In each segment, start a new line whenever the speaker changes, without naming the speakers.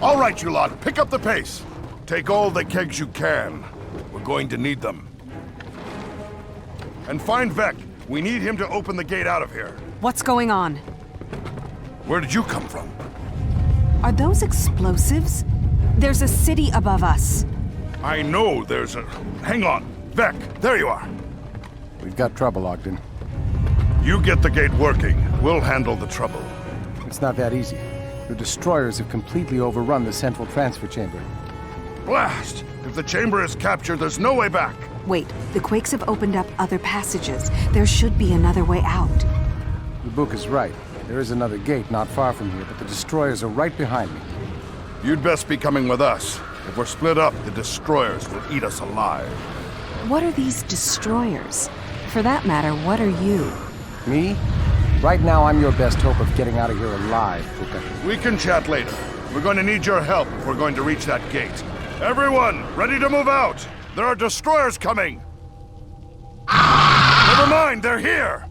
All right, you lot, pick up the pace. Take all the kegs you can. We're going to need them. And find Vec. We need him to open the gate out of here.
What's going on?
Where did you come from?
Are those explosives? There's a city above us.
I know there's a... Hang on. Vec, there you are.
We've got trouble, Ogden.
You get the gate working. We'll handle the trouble.
It's not that easy. The destroyers have completely overrun the central transfer chamber.
Blast! If the chamber is captured, there's no way back.
Wait, the quakes have opened up other passages. There should be another way out.
The book is right. There is another gate not far from here, but the destroyers are right behind me.
You'd best be coming with us. If we're split up, the destroyers will eat us alive.
What are these destroyers? For that matter, what are you?
Me? Right now, I'm your best hope of getting out of here alive, Bookah.
We can chat later. We're going to need your help if we're going to reach that gate. Everyone, ready to move out! There are destroyers coming! Never mind, they're here!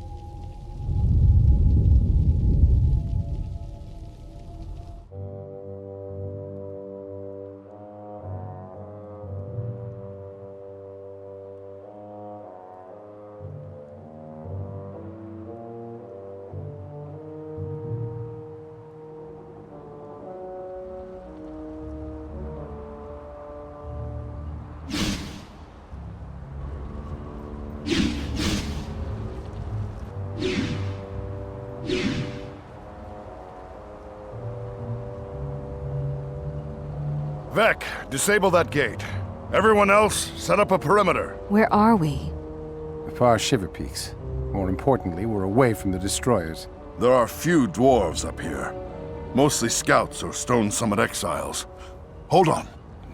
Vec, disable that gate. Everyone else, set up a perimeter.
Where are we?
The far Shiver Peaks. More importantly, we're away from the destroyers.
There are few dwarves up here. Mostly scouts or Stone Summit exiles. Hold on.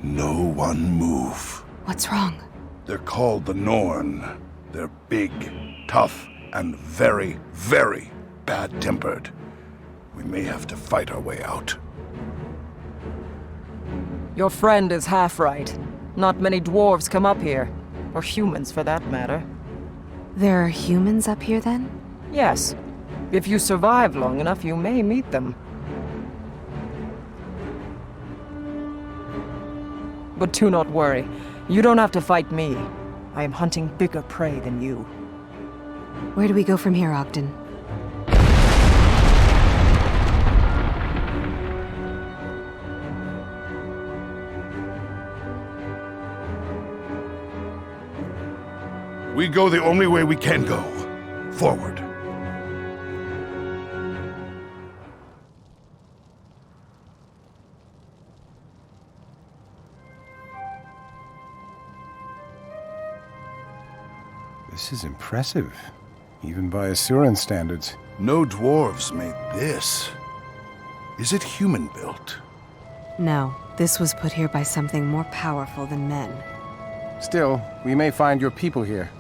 No one move.
What's wrong?
They're called the NORN. They're big, tough, and very, very bad-tempered. We may have to fight our way out.
Your friend is half right. Not many dwarves come up here. Or humans, for that matter.
There are humans up here, then?
Yes. If you survive long enough, you may meet them. But do not worry. You don't have to fight me. I am hunting bigger prey than you.
Where do we go from here, Ogden?
We go the only way we can go. Forward.
This is impressive, even by Asuran standards.
No dwarves made this. Is it human-built?
No, this was put here by something more powerful than men.
Still, we may find your people here.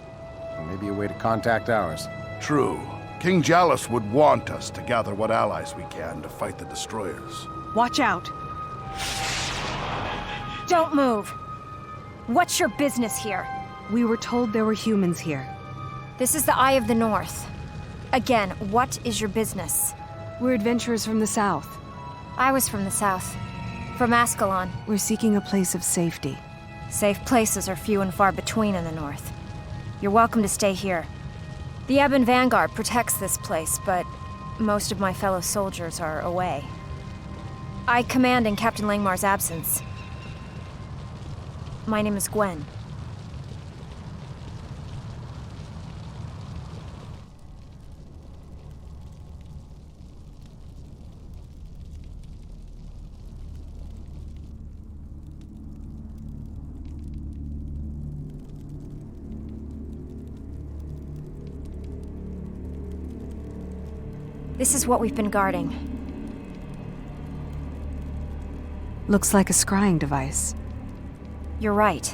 Or maybe a way to contact ours.
True. King Jalus would want us to gather what allies we can to fight the destroyers.
Watch out!
Don't move! What's your business here?
We were told there were humans here.
This is the Eye of the North. Again, what is your business?
We're adventurers from the south.
I was from the south. From Ascalon.
We're seeking a place of safety.
Safe places are few and far between in the north. You're welcome to stay here. The EBON Vanguard protects this place, but most of my fellow soldiers are away. I command in Captain Langmar's absence. My name is Gwen. This is what we've been guarding.
Looks like a scrying device.
You're right.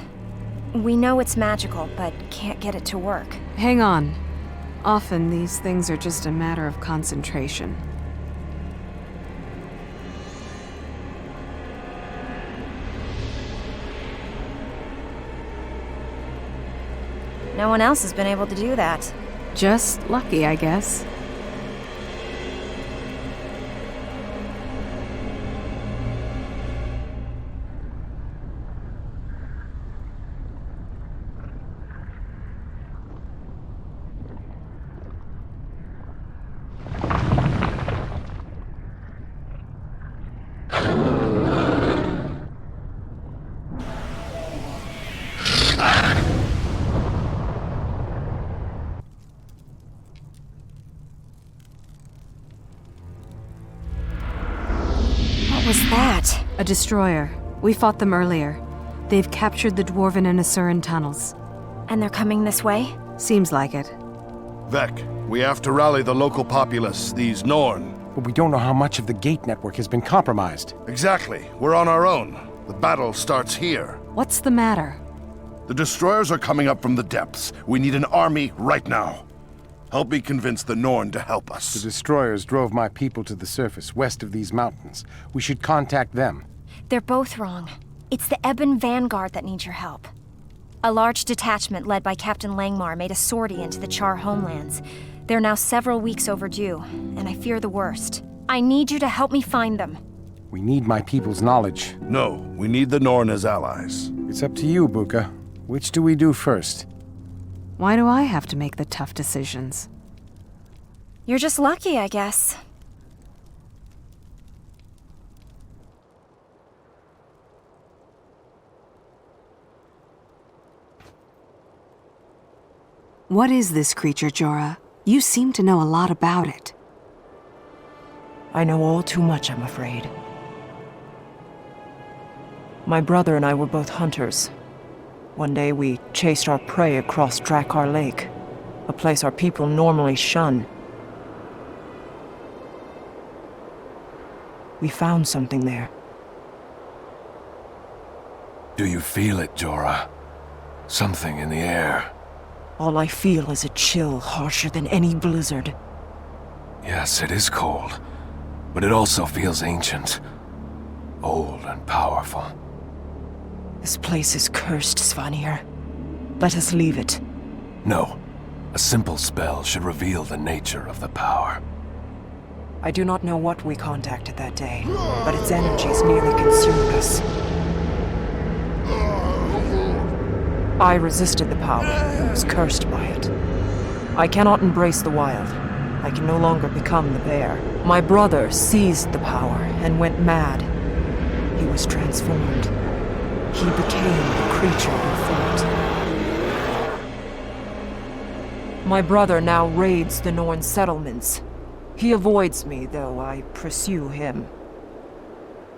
We know it's magical, but can't get it to work.
Hang on. Often these things are just a matter of concentration.
No one else has been able to do that.
Just lucky, I guess. A destroyer. We fought them earlier. They've captured the Dwarven and Asuran tunnels.
And they're coming this way?
Seems like it.
Vec, we have to rally the local populace, these Norn.
But we don't know how much of the gate network has been compromised.
Exactly. We're on our own. The battle starts here.
What's the matter?
The destroyers are coming up from the depths. We need an army right now. Help me convince the Norn to help
The
us.
destroyers drove my people to the surface, west of these mountains. We should contact them.
They're both wrong. It's the EBON Vanguard that needs your help. A large detachment led by Captain Langmar made a sortie into the Charr homelands. They're now several weeks overdue, and I fear the worst. I need you to help me find them.
We need my people's knowledge.
No, we need the Norn as allies.
It's up to you, Bookah. Which do we do first?
Why do I have to make the tough decisions?
You're just lucky, I guess.
What is this creature, Jora? You seem to know a lot about it.
I know all too much, I'm afraid. My brother and I were both hunters. One day we chased our prey across Drakkar Lake, a place our people normally shun. We found something there.
Do you feel it, Jora? Something in the air.
All I feel is a chill harsher than any blizzard.
Yes, it is cold, but it also feels ancient. Old and powerful.
This place is cursed, Svanir. Let us leave it.
No. A simple spell should reveal the nature of the power.
I do not know what we contacted that day, but its energies nearly consumed us. I resisted the power and was cursed by it. I cannot embrace the wild. I can no longer become the bear. My brother seized the power and went mad. He was transformed. He became the creature we fought. My brother now raids the Norn settlements. He avoids me, though I pursue him.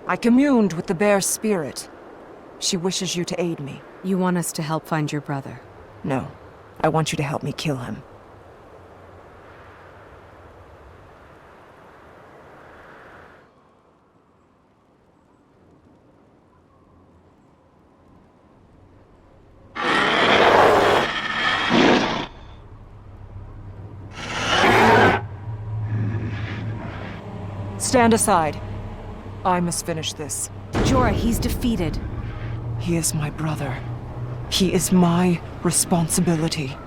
I communed with the bear's spirit. She wishes you to aid me.
You want us to help find your brother?
No, I want you to help me kill him. Stand aside. I must finish this.
Jora, he's defeated.
He is my brother. He is my responsibility.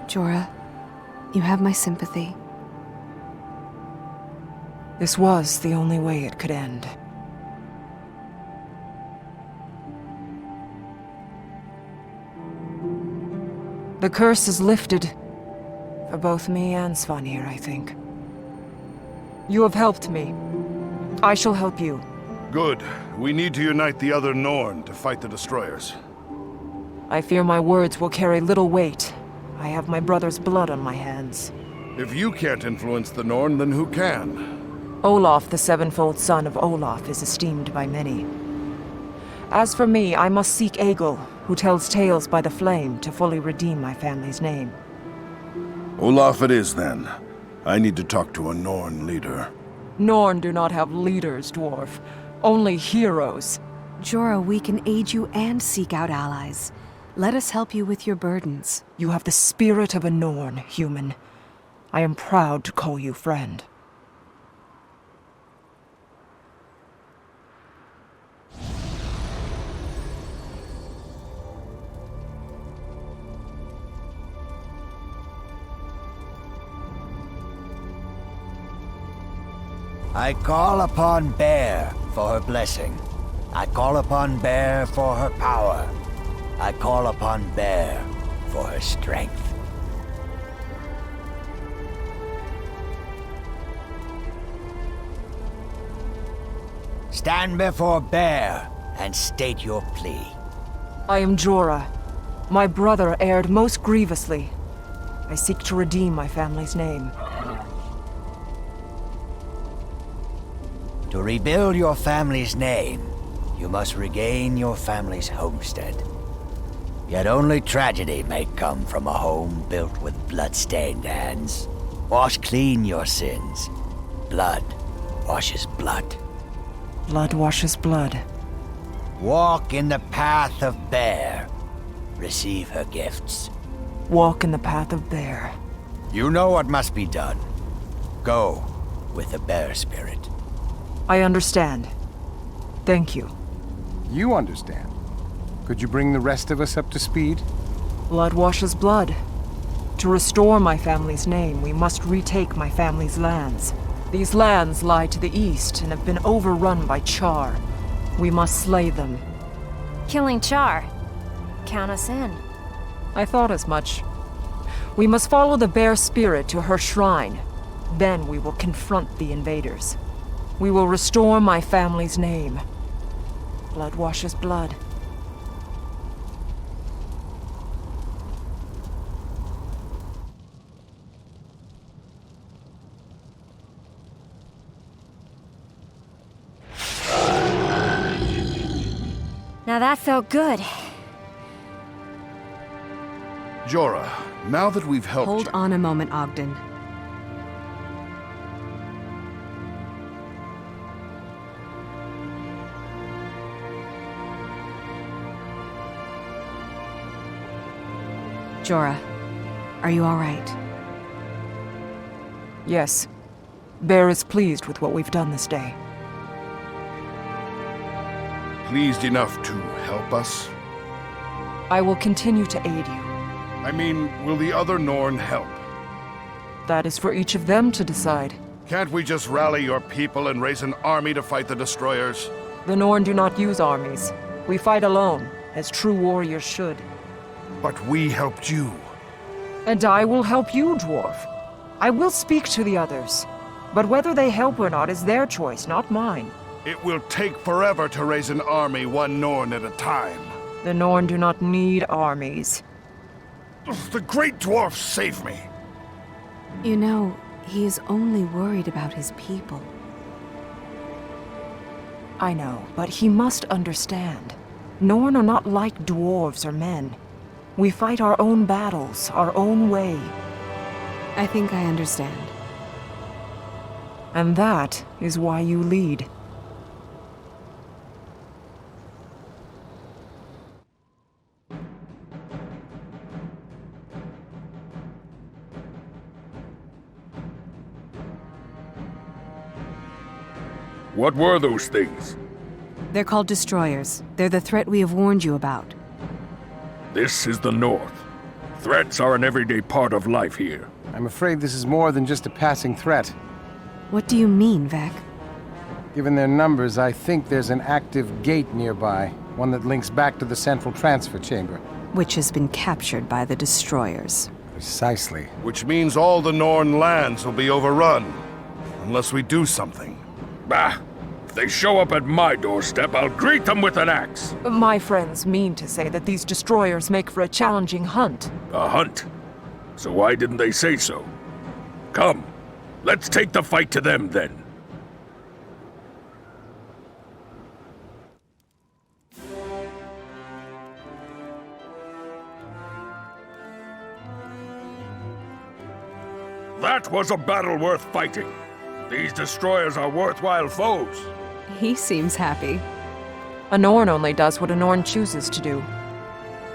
Jora, you have my sympathy.
This was the only way it could end. The curse is lifted. For both me and Svanir, I think. You have helped me. I shall help you.
Good. We need to unite the other Norn to fight the destroyers.
I fear my words will carry little weight. I have my brother's blood on my hands.
If you can't influence the Norn, then who can?
Olaf, the sevenfold son of Olaf, is esteemed by many. As for me, I must seek Egil, who tells tales by the flame, to fully redeem my family's name.
Olaf it is, then. I need to talk to a Norn leader.
Norn do not have leaders, dwarf. Only heroes.
Jora, we can aid you and seek out allies. Let us help you with your burdens.
You have the spirit of a Norn, human. I am proud to call you friend.
I call upon Bear for her blessing. I call upon Bear for her power. I call upon Bear for her strength. Stand before Bear and state your plea.
I am Jora. My brother erred most grievously. I seek to redeem my family's name.
To rebuild your family's name, you must regain your family's homestead. Yet only tragedy may come from a home built with blood-stained hands. Wash clean your sins. Blood washes blood.
Blood washes blood.
Walk in the path of Bear. Receive her gifts.
Walk in the path of Bear.
You know what must be done. Go with the Bear spirit.
I understand. Thank you.
You understand. Could you bring the rest of us up to speed?
Blood washes blood. To restore my family's name, we must retake my family's lands. These lands lie to the east and have been overrun by Charr. We must slay them.
Killing Charr. Count us in.
I thought as much. We must follow the bear spirit to her shrine. Then we will confront the invaders. We will restore my family's name. Blood washes blood.
Now that felt good.
Jora, now that we've helped
Hold
you...
on a moment, Ogden. Jora, are you all right?
Yes. Bear is pleased with what we've done this day.
Pleased enough to help us?
I will continue to aid you.
I mean, will the other Norn help?
That is for each of them to decide.
Can't we just rally your people and raise an army to fight the destroyers?
The Norn do not use armies. We fight alone, as true warriors should.
But we helped you.
And I will help you, Dwarf. I will speak to the others. But whether they help or not is their choice, not mine.
It will take forever to raise an army, one Norn at a time.
The Norn do not need armies.
The Great Dwarf save me!
You know, he is only worried about his people.
I know, but he must understand. Norn are not like dwarves or men. We fight our own battles, our own way.
I think I understand.
And that is why you lead.
What were those things?
They're called destroyers. They're the threat we have warned you about.
This is the North. Threats are an everyday part of life here.
I'm afraid this is more than just a passing threat.
What do you mean, Vec?
Given their numbers, I think there's an active gate nearby, one that links back to the central transfer chamber.
Which has been captured by the destroyers.
Precisely.
Which means all the Norn lands will be overrun. Unless we do something.
Bah! If they show up at my doorstep, I'll greet them with an axe.
My friends mean to say that these destroyers make for a challenging hunt.
A hunt? So why didn't they say so? Come, let's take the fight to them then. That was a battle worth fighting. These destroyers are worthwhile foes.
He seems happy.
A Norn only does what a Norn chooses to do.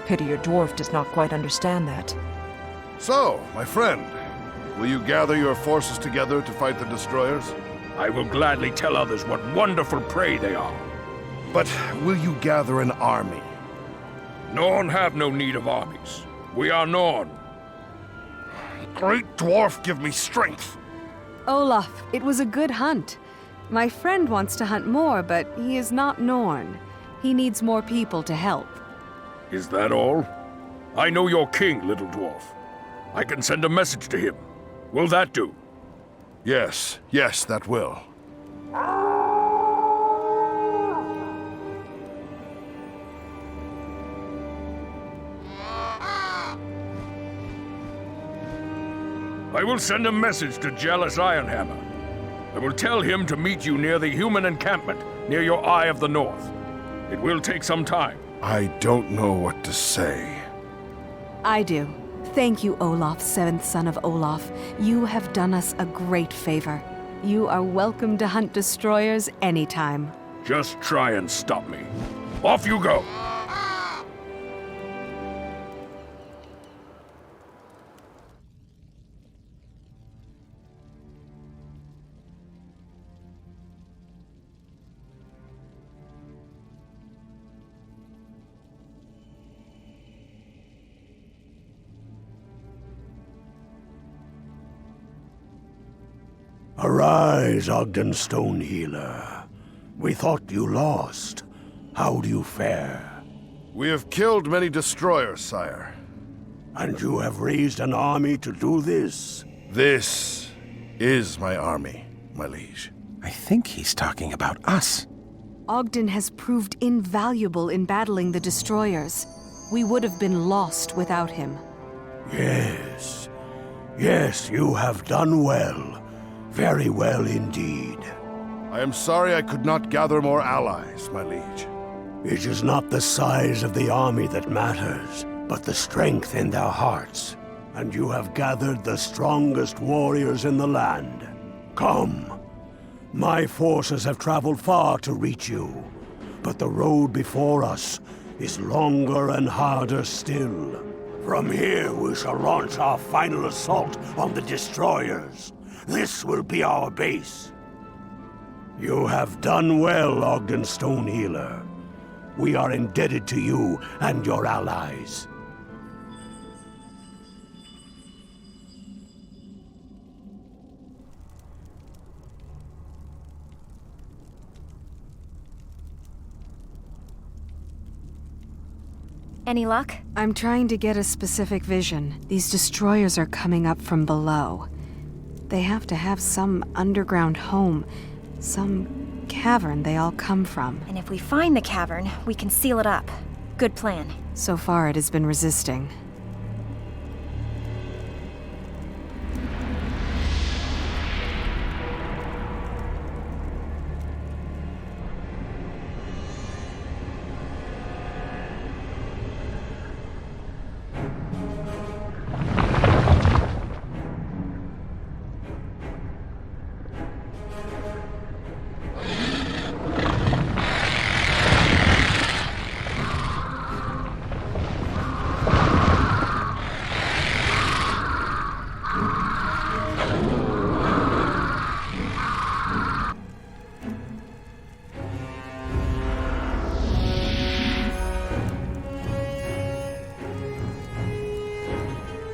Pity your dwarf does not quite understand that.
So, my friend, will you gather your forces together to fight the destroyers?
I will gladly tell others what wonderful prey they are.
But will you gather an army?
Norn have no need of armies. We are Norn.
Great Dwarf, give me strength!
Olaf, it was a good hunt. My friend wants to hunt more, but he is not Norn. He needs more people to help.
Is that all? I know your king, little dwarf. I can send a message to him. Will that do?
Yes, that will.
I will send a message to Jealous Ironhammer. I will tell him to meet you near the human encampment, near your Eye of the North. It will take some time.
I don't know what to say.
I do. Thank you, Olaf, 7th son of Olaf. You have done us a great favor. You are welcome to hunt destroyers anytime.
Just try and stop me. Off you go!
Arise, Ogden Stonehealer. We thought you lost. How do you fare?
We have killed many destroyers, sire.
And you have raised an army to do this?
This is my army, my liege.
I think he's talking about us.
Ogden has proved invaluable in battling the destroyers. We would have been lost without him.
Yes. Yes, you have done well. Very well indeed.
I am sorry I could not gather more allies, my liege.
It is not the size of the army that matters, but the strength in their hearts. And you have gathered the strongest warriors in the land. Come. My forces have traveled far to reach you, but the road before us is longer and harder still. From here we shall launch our final assault on the destroyers. This will be our base. You have done well, Ogden Stonehealer. We are indebted to you and your allies.
Any luck?
I'm trying to get a specific vision. These destroyers are coming up from below. They have to have some underground home, some cavern they all come from.
And if we find the cavern, we can seal it up. Good plan.
So far, it has been resisting.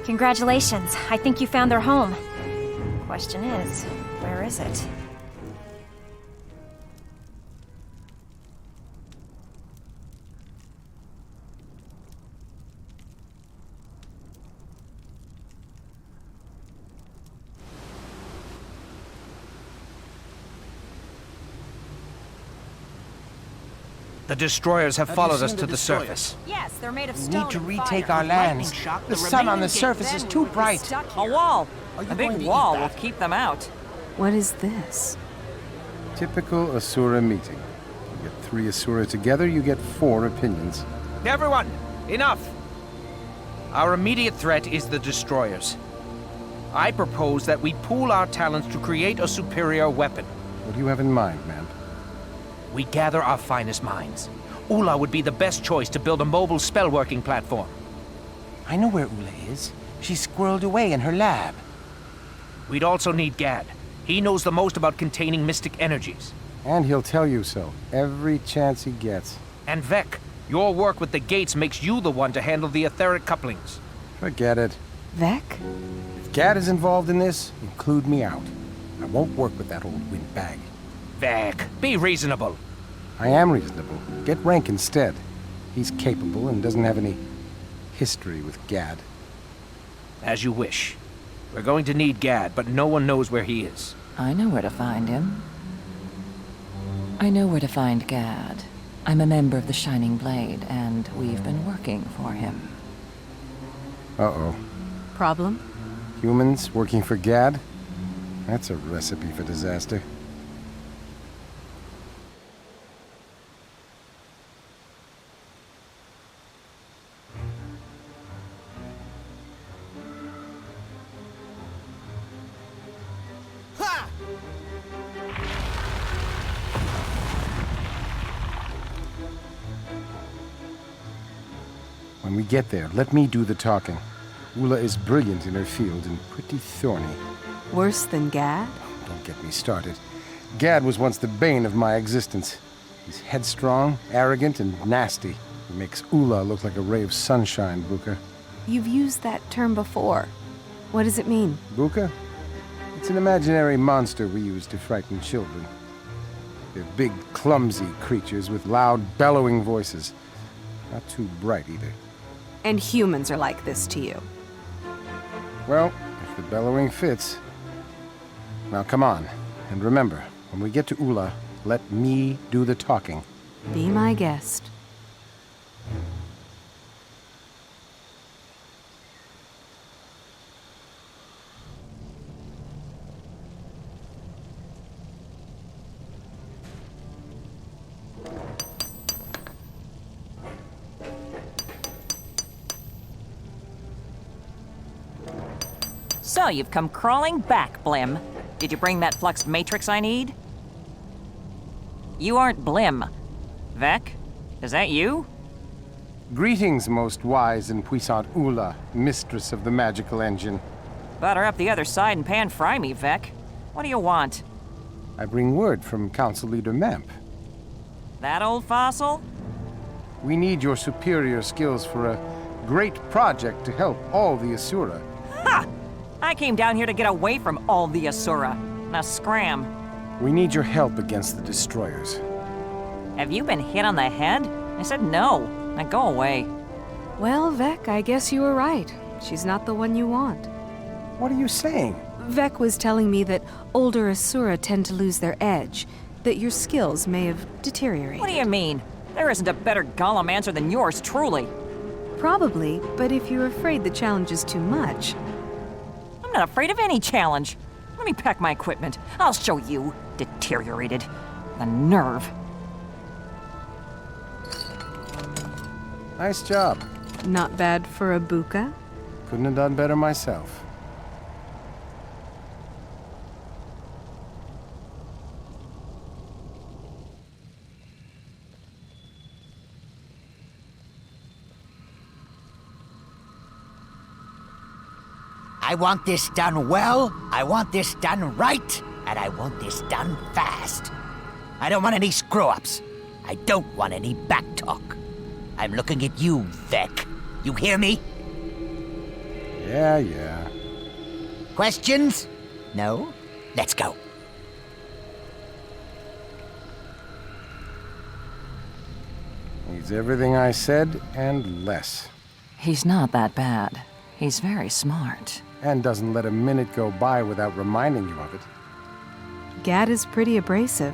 Congratulations. I think you found their home. Question is, where is it?
The destroyers have followed us to the surface.
Yes, they're made of
We
stone
need to
and
retake
fire.
our lands. The sun on the surface is too bright.
A wall. A big wall will keep them out.
What is this?
Typical Asura meeting. You get 3 Asura together, you get 4 opinions.
Everyone, enough! Our immediate threat is the destroyers. I propose that we pool our talents to create a superior weapon.
What do you have in mind, man?
We gather our finest minds. Oola would be the best choice to build a mobile spell-working platform.
I know where Oola is. She's squirreled away in her lab.
We'd also need Gadd. He knows the most about containing mystic energies.
And he'll tell you so, every chance he gets.
And Vec, your work with the gates makes you the one to handle the etheric couplings.
Forget it.
Vec?
If Gadd is involved in this, include me out. I won't work with that old windbag.
Vec, be reasonable.
I am reasonable. Get Rank instead. He's capable and doesn't have any history with Gadd.
As you wish. We're going to need Gadd, but no one knows where he is.
I know where to find him. I know where to find Gadd. I'm a member of the Shining Blade, and we've been working for him.
Uh-oh.
Problem?
Humans working for Gadd? That's a recipe for disaster. When we get there, let me do the talking. Oola is brilliant in her field and pretty thorny.
Worse than Gadd?
Don't get me started. Gadd was once the bane of my existence. He's headstrong, arrogant, and nasty. He makes Oola look like a ray of sunshine, Bookah.
You've used that term before. What does it mean?
Bookah? It's an imaginary monster we use to frighten children. They're big, clumsy creatures with loud, bellowing voices. Not too bright, either.
And humans are like this to you?
Well, if the bellowing fits. Now come on, and remember, when we get to Oola, let me do the talking.
Be my guest.
So you've come crawling back, Blim. Did you bring that flux matrix I need? You aren't Blim. Vec? Is that you?
Greetings, most wise and puissant Oola, mistress of the magical engine.
Butter up the other side and pan-fry me, Vec. What do you want?
I bring word from Council Leader Mamp.
That old fossil?
We need your superior skills for a great project to help all the Asura.
Ha! I came down here to get away from all the Asura. Now scram.
We need your help against the destroyers.
Have you been hit on the head? I said no. Now go away.
Well, Vec, I guess you were right. She's not the one you want.
What are you saying?
Vec was telling me that older Asura tend to lose their edge, that your skills may have deteriorated.
What do you mean? There isn't a better Gollum answer than yours, truly.
Probably, but if you're afraid the challenge is too much...
I'm not afraid of any challenge. Let me pack my equipment. I'll show you. Deteriorated. The nerve.
Nice job.
Not bad for a Bookah.
Couldn't have done better myself.
I want this done well, I want this done right, and I want this done fast. I don't want any screw-ups. I don't want any backtalk. I'm looking at you, Vec. You hear me?
Yeah.
Questions? No? Let's go.
He's everything I said and less.
He's not that bad. He's very smart.
And doesn't let a minute go by without reminding you of it.
Gadd is pretty abrasive.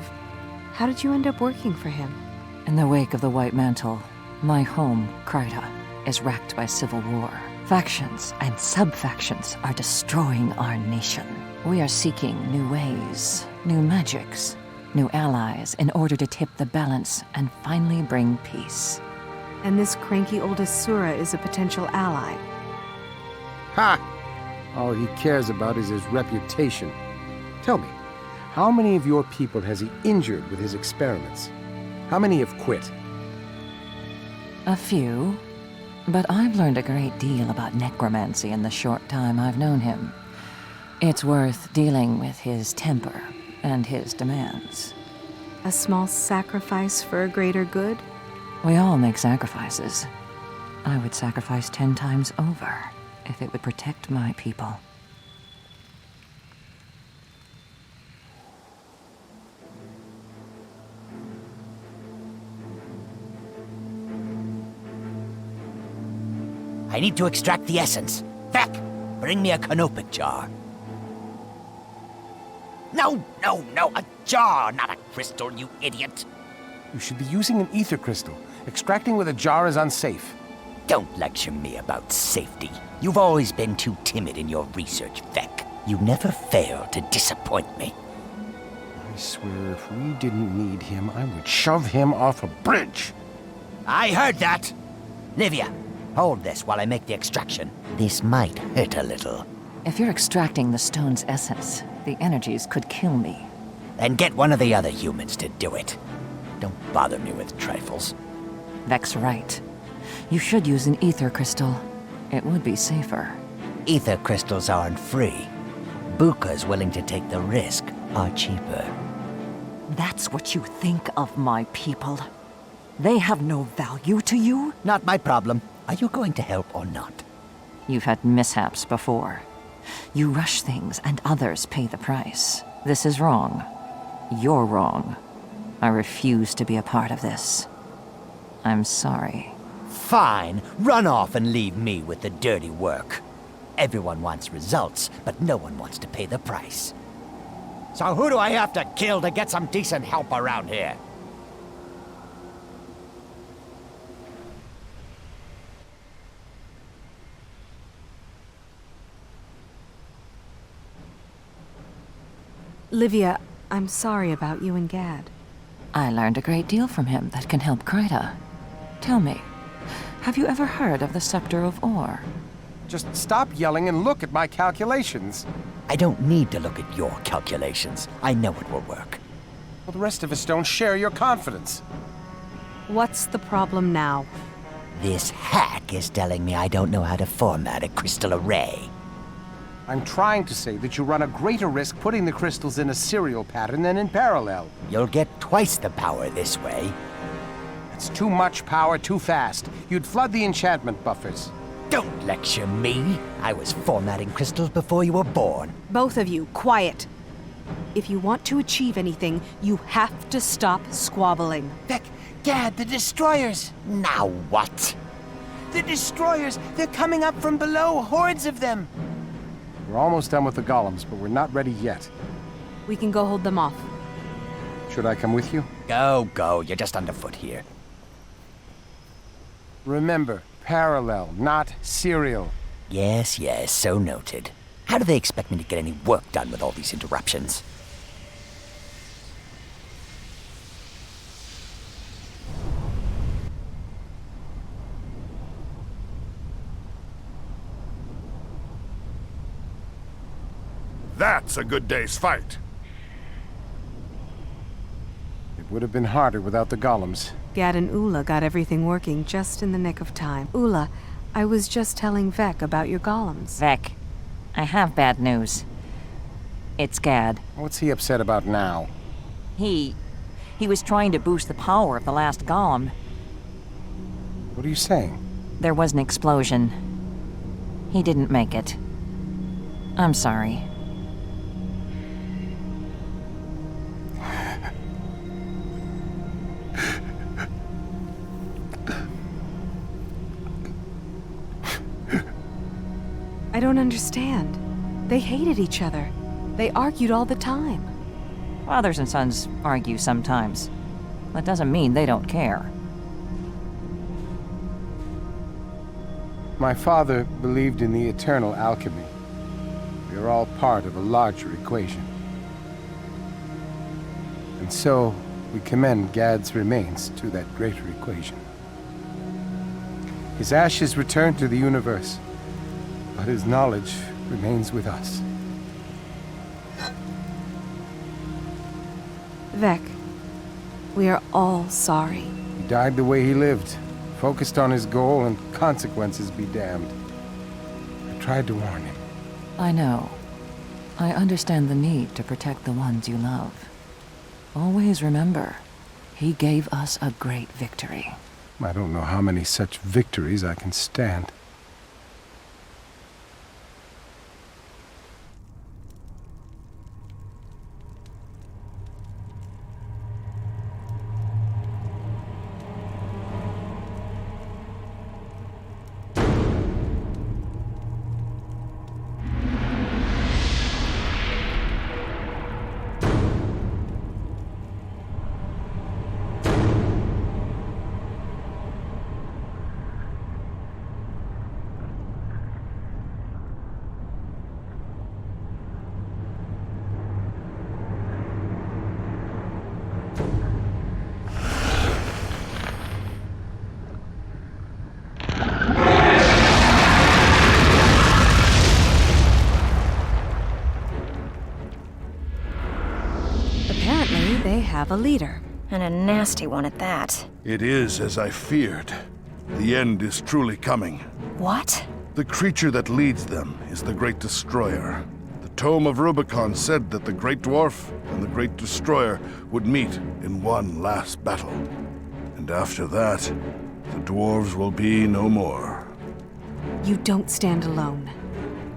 How did you end up working for him?
In the wake of the White Mantle, my home, Kryta, is racked by civil war. Factions and sub-factions are destroying our nation. We are seeking new ways, new magics, new allies in order to tip the balance and finally bring peace.
And this cranky old Asura is a potential ally.
Ha! All he cares about is his reputation. Tell me, how many of your people has he injured with his experiments? How many have quit?
A few. But I've learned a great deal about necromancy in the short time I've known him. It's worth dealing with his temper and his demands.
A small sacrifice for a greater good?
We all make sacrifices. I would sacrifice 10 times over if it would protect my people.
I need to extract the essence. Vec, bring me a canopic jar. No, a jar, not a crystal, you idiot.
You should be using an ether crystal. Extracting with a jar is unsafe.
Don't lecture me about safety. You've always been too timid in your research, Vec. You never fail to disappoint me.
I swear, if we didn't need him, I would shove him off a bridge.
I heard that! Livia, hold this while I make the extraction. This might hurt a little.
If you're extracting the stone's essence, the energies could kill me.
Then get one of the other humans to do it. Don't bother me with trifles.
Vec's right. You should use an ether crystal. It would be safer.
Ether crystals aren't free. Bookah's willing to take the risk are cheaper.
That's what you think of my people? They have no value to you?
Not my problem. Are you going to help or not?
You've had mishaps before. You rush things and others pay the price. This is wrong. You're wrong. I refuse to be a part of this. I'm sorry.
Fine. Run off and leave me with the dirty work. Everyone wants results, but no one wants to pay the price. So who do I have to kill to get some decent help around here?
Livia, I'm sorry about you and Gadd.
I learned a great deal from him that can help Kryta. Tell me, have you ever heard of the Scepter of Ore?
Just stop yelling and look at my calculations.
I don't need to look at your calculations. I know it will work.
Well, the rest of us don't share your confidence.
What's the problem now?
This hack is telling me I don't know how to format a crystal array.
I'm trying to say that you run a greater risk putting the crystals in a serial pattern than in parallel.
You'll get twice the power this way.
That's too much power too fast. You'd flood the enchantment buffers.
Don't lecture me. I was formatting crystals before you were born.
Both of you, quiet. If you want to achieve anything, you have to stop squabbling.
Vec, Gadd, the destroyers!
Now what?
The destroyers! They're coming up from below, hordes of them!
We're almost done with the golems, but we're not ready yet.
We can go hold them off.
Should I come with you?
Go. You're just underfoot here.
Remember, parallel, not serial.
Yes, so noted. How do they expect me to get any work done with all these interruptions?
That's a good day's fight.
It would have been harder without the golems.
Gadd and Oola got everything working just in the nick of time. Oola, I was just telling Vec about your golems.
Vec, I have bad news. It's Gadd.
What's he upset about now?
He was trying to boost the power of the last golem.
What are you saying?
There was an explosion. He didn't make it. I'm sorry.
I don't understand. They hated each other. They argued all the time.
Fathers and sons argue sometimes. That doesn't mean they don't care.
My father believed in the eternal alchemy. We are all part of a larger equation. And so, we commend Gadd's remains to that greater equation. His ashes return to the universe, but his knowledge remains with us.
Vec, we are all sorry.
He died the way he lived, focused on his goal and consequences be damned. I tried to warn him.
I know. I understand the need to protect the ones you love. Always remember, he gave us a great victory.
I don't know how many such victories I can stand.
a leader.
And a nasty one at that.
It is as I feared. The end is truly coming.
What?
The creature that leads them is the Great Destroyer. The Tome of Rubicon said that the Great Dwarf and the Great Destroyer would meet in one last battle. And after that, the dwarves will be no more.
You don't stand alone.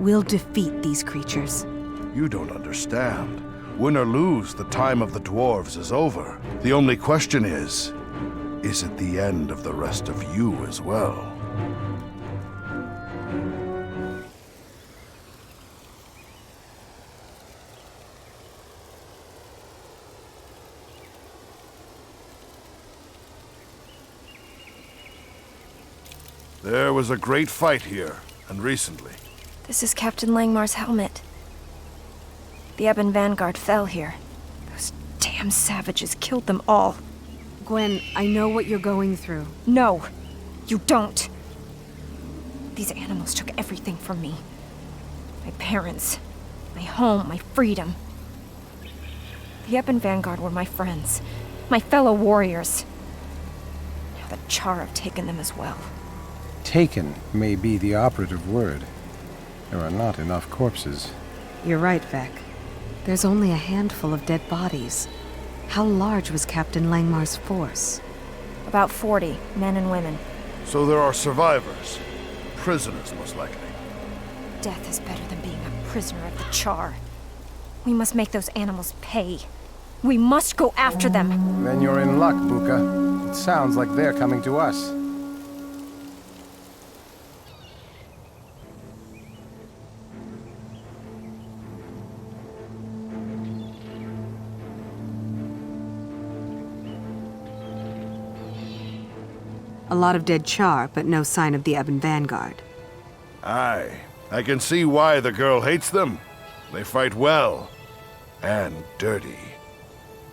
We'll defeat these creatures.
You don't understand. Win or lose, the time of the dwarves is over. The only question is it the end of the rest of you as well? There was a great fight here, and recently.
This is Captain Langmar's helmet. The Ebon Vanguard fell here. Those damn savages killed them all.
Gwen, I know what you're going through.
No, you don't. These animals took everything from me. My parents, my home, my freedom. The Ebon Vanguard were my friends, my fellow warriors. Now the Charr have taken them as well.
Taken may be the operative word. There are not enough corpses.
You're right, Vec. There's only a handful of dead bodies. How large was Captain Langmar's force?
About 40, men and women.
So there are survivors. Prisoners, most likely.
Death is better than being a prisoner of the Charr. We must make those animals pay. We must go after them.
Then you're in luck, Bookah. It sounds like they're coming to us.
A lot of dead Charr, but no sign of the Ebon Vanguard.
Aye, I can see why the girl hates them. They fight well. And dirty.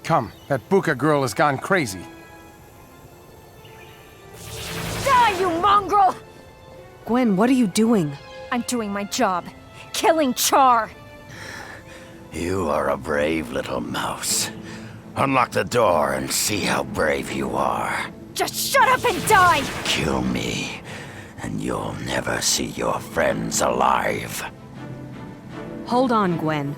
Come, that Bookah girl has gone crazy.
Die, you mongrel!
Gwen, what are you doing?
I'm doing my job. Killing Charr!
You are a brave little mouse. Unlock the door and see how brave you are.
Just shut up and die!
Kill me, and you'll never see your friends alive.
Hold on, Gwen.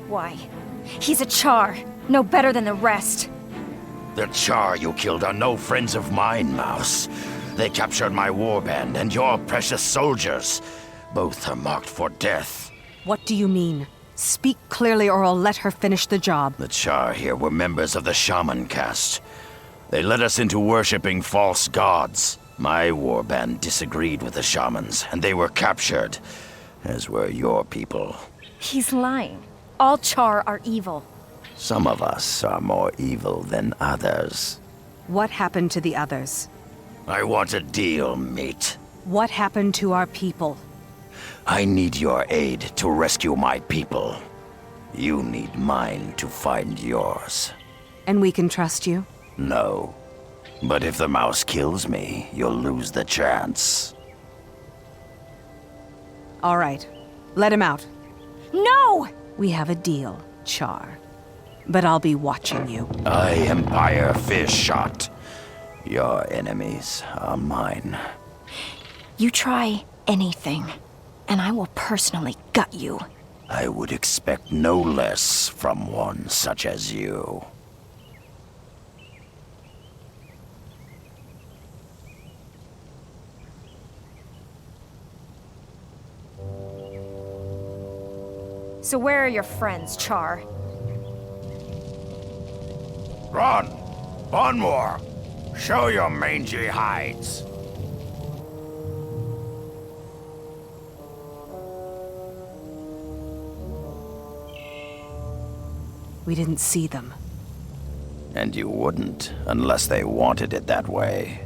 Why? He's a Charr, no better than the rest.
The Charr you killed are no friends of mine, Mouse. They captured my warband and your precious soldiers. Both are marked for death.
What do you mean? Speak clearly or I'll let her finish the job.
The Charr here were members of the Shaman caste. They led us into worshipping false gods. My warband disagreed with the shamans, and they were captured, as were your people.
He's lying. All Charr are evil.
Some of us are more evil than others.
What happened to the others?
I want a deal, mate.
What happened to our people?
I need your aid to rescue my people. You need mine to find yours.
And we can trust you?
No. But if the mouse kills me, you'll lose the chance.
All right. Let him out.
No!
We have a deal, Charr. But I'll be watching you.
I Empire fish shot. Your enemies are mine.
You try anything, and I will personally gut you.
I would expect no less from one such as you.
So where are your friends, Charr?
Run! On more! Show your mangy hides!
We didn't see them.
And you wouldn't, unless they wanted it that way.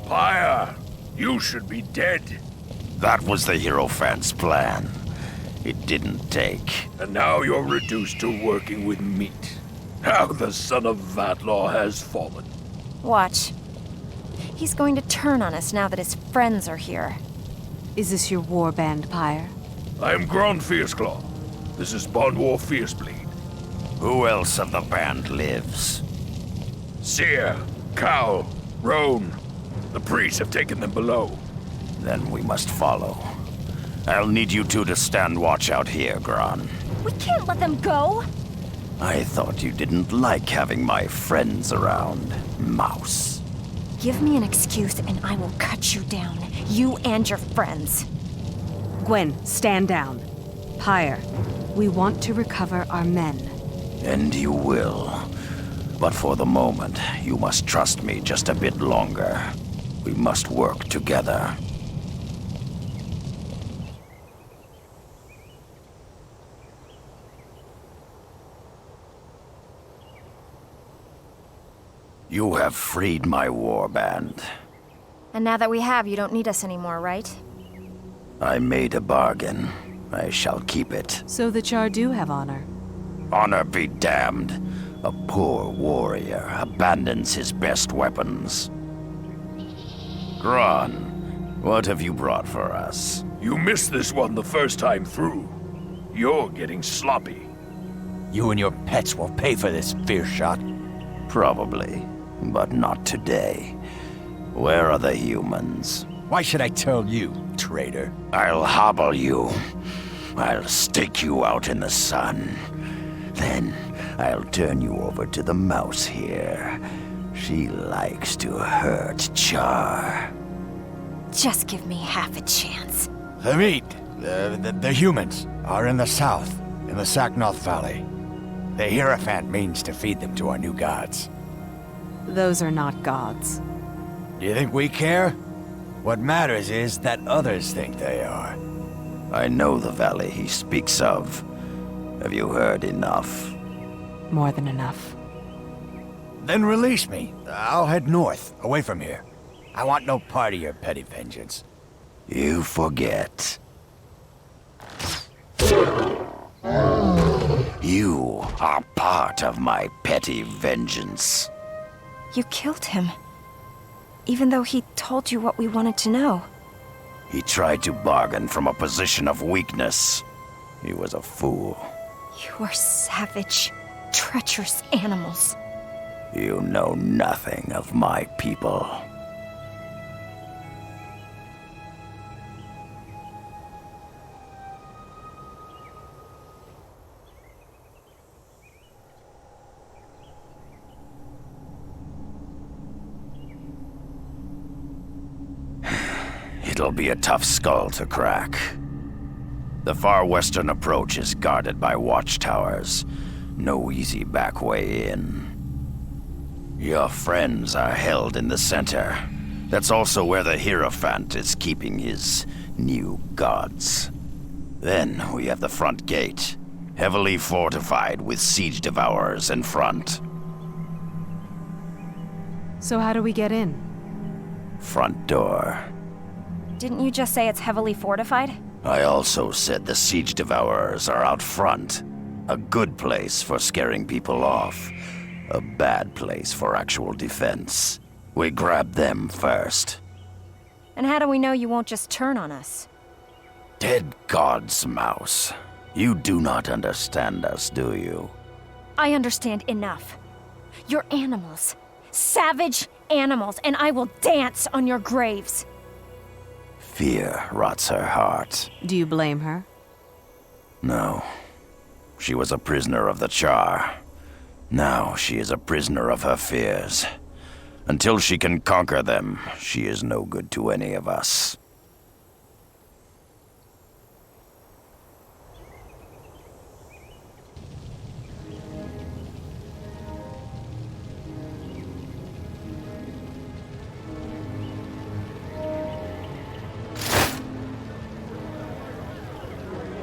Pyre, you should be dead.
That was the Hierophants' plan. It didn't take.
And now you're reduced to working with meat. How the son of Vatlaw has fallen.
Watch. He's going to turn on us now that his friends are here.
Is this your warband, Pyre?
I'm Gron Fierceclaw. This is Bonwar Fiercebleed.
Who else of the band lives?
Seer, Cowl, Roan. The priests have taken them below.
Then we must follow. I'll need you two to stand watch out here, Gran.
We can't let them go!
I thought you didn't like having my friends around, Mouse.
Give me an excuse and I will cut you down. You and your friends.
Gwen, stand down. Pyre, we want to recover our men.
And you will. But for the moment, you must trust me just a bit longer. We must work together. You have freed my warband.
And now that we have, you don't need us anymore, right?
I made a bargain. I shall keep it.
So the Charr do have honor.
Honor be damned. A poor warrior abandons his best weapons. Gran, what have you brought for us?
You missed this one the first time through. You're getting sloppy.
You and your pets will pay for this, fear shot. Probably, but not today. Where are the humans? Why should I tell you, traitor? I'll hobble you. I'll stake you out in the sun. Then I'll turn you over to the mouse here. She likes to hurt Charr.
Just give me half a chance.
The meat, the humans, are in the south, in the Saknoth Valley. The Hierophant means to feed them to our new gods.
Those are not gods.
Do you think we care? What matters is that others think they are. I know the valley he speaks of. Have you heard enough?
More than enough.
Then release me. I'll head north, away from here. I want no part of your petty vengeance. You forget. You are part of my petty vengeance.
You killed him. Even though he told you what we wanted to know.
He tried to bargain from a position of weakness. He was a fool.
You are savage, treacherous animals.
You know nothing of my people. It'll be a tough skull to crack. The far western approach is guarded by watchtowers. No easy back way in. Your friends are held in the center. That's also where the Hierophant is keeping his new gods. Then we have the front gate, heavily fortified with siege devourers in front.
So how do we get in?
Front door.
Didn't you just say it's heavily fortified?
I also said the siege devourers are out front. A good place for scaring people off. A bad place for actual defense. We grab them first.
And how do we know you won't just turn on us?
Dead gods, Mouse. You do not understand us, do you?
I understand enough. You're animals. Savage animals, and I will dance on your graves.
Fear rots her heart.
Do you blame her?
No. She was a prisoner of the Charr. Now she is a prisoner of her fears. Until she can conquer them, she is no good to any of us.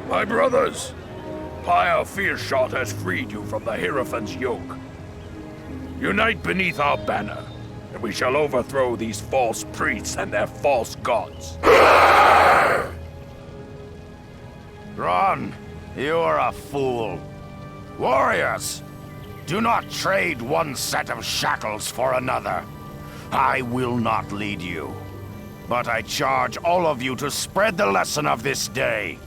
My brothers, Pyre Fiershot has freed you from the Hierophant's yoke. Unite beneath our banner, and we shall overthrow these false priests and their false gods.
Ron, you're a fool. Warriors, do not trade one set of shackles for another. I will not lead you, but I charge all of you to spread the lesson of this day.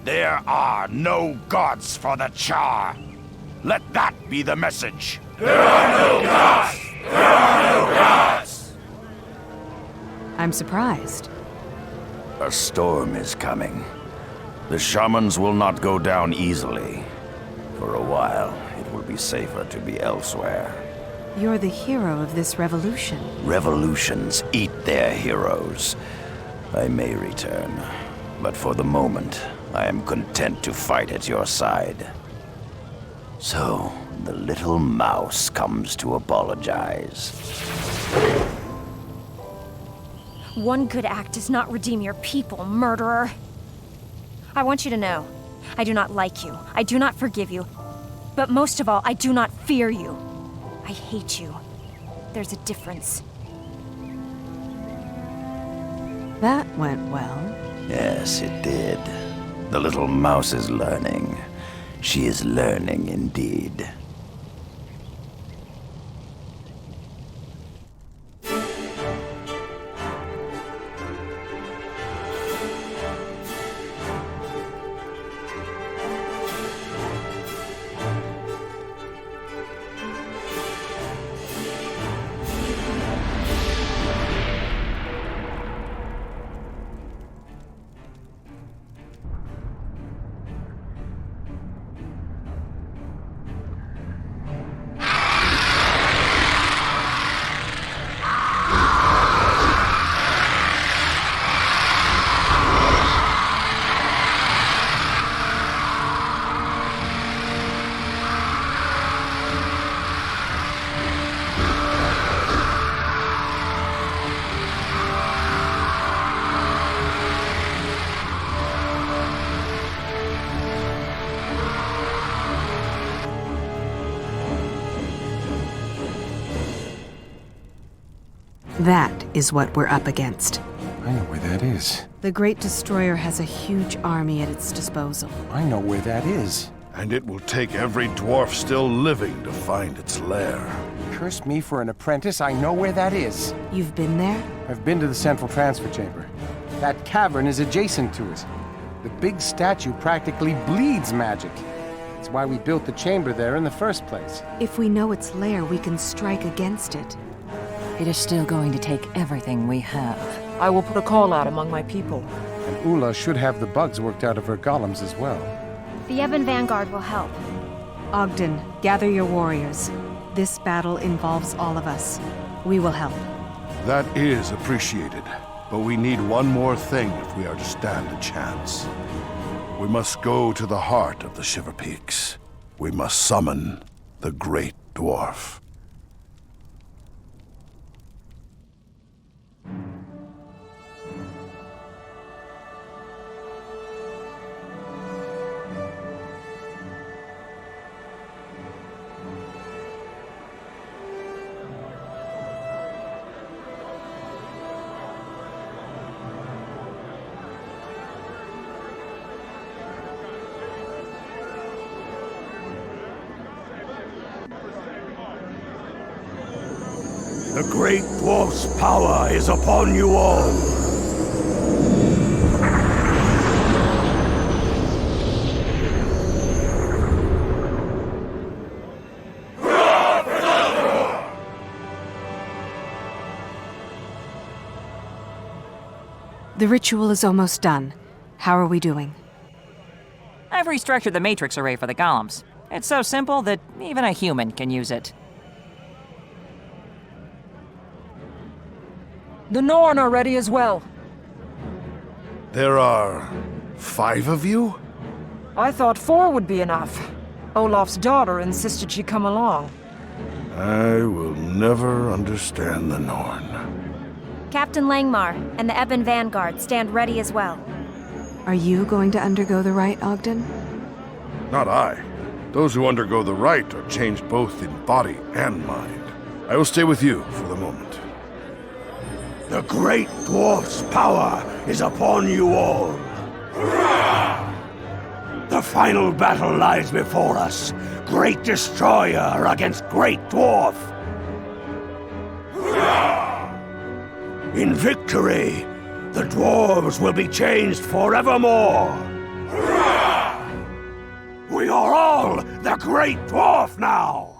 There are no gods for the Charr. Let that be the message. There are no gods! There are no gods!
I'm surprised.
A storm is coming. The shamans will not go down easily. For a while, it will be safer to be elsewhere.
You're the hero of this revolution.
Revolutions eat their heroes. I may return, but for the moment, I am content to fight at your side. So, the little mouse comes to apologize.
One good act does not redeem your people, murderer. I want you to know, I do not like you, I do not forgive you, but most of all, I do not fear you. I hate you. There's a difference.
That went well.
Yes, it did. The little mouse is learning. She is learning indeed.
That is what we're up against.
I know where that is.
The Great Destroyer has a huge army at its disposal.
I know where that is.
And it will take every dwarf still living to find its lair.
Curse me for an apprentice, I know where that is.
You've been there?
I've been to the central transfer chamber. That cavern is adjacent to it. The big statue practically bleeds magic. That's why we built the chamber there in the first place.
If we know its lair, we can strike against it.
It is still going to take everything we have.
I will put a call out among my people.
And Oola should have the bugs worked out of her golems as well.
The EBON Vanguard will help.
Ogden, gather your warriors. This battle involves all of us. We will help.
That is appreciated, but we need one more thing if we are to stand a chance. We must go to the heart of the Shiver Peaks. We must summon the Great Dwarf.
The Great Dwarf's power is upon you all.
The ritual is almost done. How are we doing?
I've restructured the matrix array for the golems. It's so simple that even a human can use it.
The Norn are ready as well.
There are 5 of you?
I thought 4 would be enough. Olaf's daughter insisted she come along.
I will never understand the Norn.
Captain Langmar and the EBON Vanguard stand ready as well.
Are you going to undergo the rite, Ogden?
Not I. Those who undergo the rite are changed both in body and mind. I will stay with you for the moment.
The Great Dwarf's power is upon you all. Hurrah! The final battle lies before us. Great Destroyer against Great Dwarf. Hurrah! In victory, the dwarves will be changed forevermore. Hurrah! We are all the Great Dwarf now!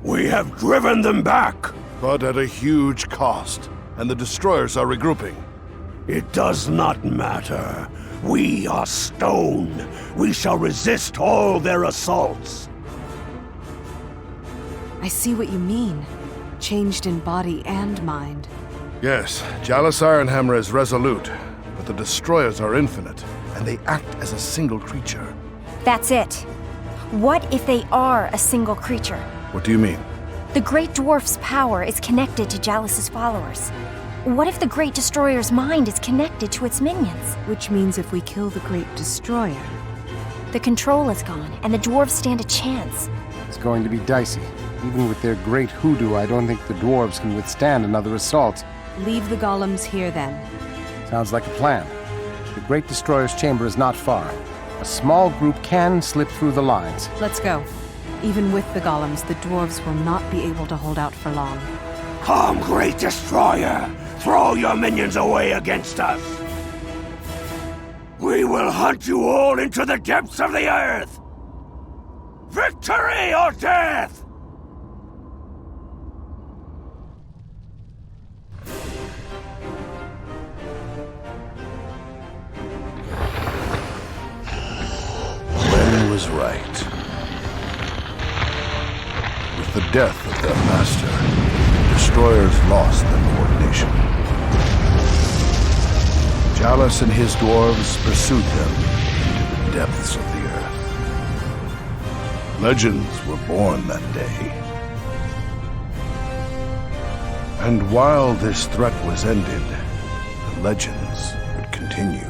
We have driven them back!
But at a huge cost, and the destroyers are regrouping.
It does not matter. We are stone. We shall resist all their assaults.
I see what you mean. Changed in body and mind.
Yes, Jalis Ironhammer is resolute, but the destroyers are infinite, and they act as a single creature.
That's it. What if they are a single creature?
What do you mean?
The Great Dwarf's power is connected to Jalis's followers. What if the Great Destroyer's mind is connected to its minions?
Which means if we kill the Great Destroyer...
The control is gone, and the dwarves stand a chance.
It's going to be dicey. Even with their great hoodoo, I don't think the dwarves can withstand another assault.
Leave the golems here, then.
Sounds like a plan. The Great Destroyer's chamber is not far. A small group can slip through the lines.
Let's go. Even with the golems, the dwarves will not be able to hold out for long.
Come, Great Destroyer! Throw your minions away against us! We will hunt you all into the depths of the earth! Victory or death!
Glenn was right. With the death of their master, the destroyers lost their coordination. Jalis and his dwarves pursued them into the depths of the earth. Legends were born that day. And while this threat was ended, the legends would continue.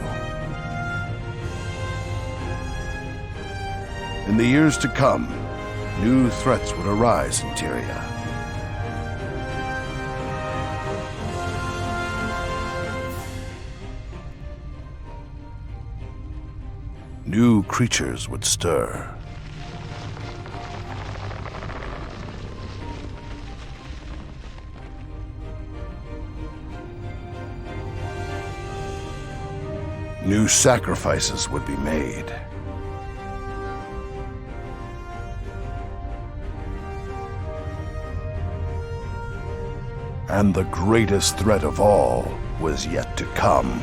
In the years to come, new threats would arise in Tyria. New creatures would stir. New sacrifices would be made. And the greatest threat of all was yet to come.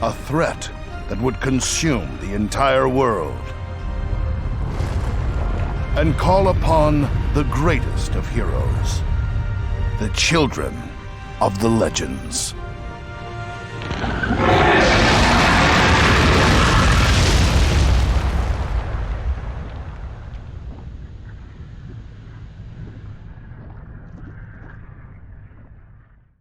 A threat that would consume the entire world and call upon the greatest of heroes, the children of the legends.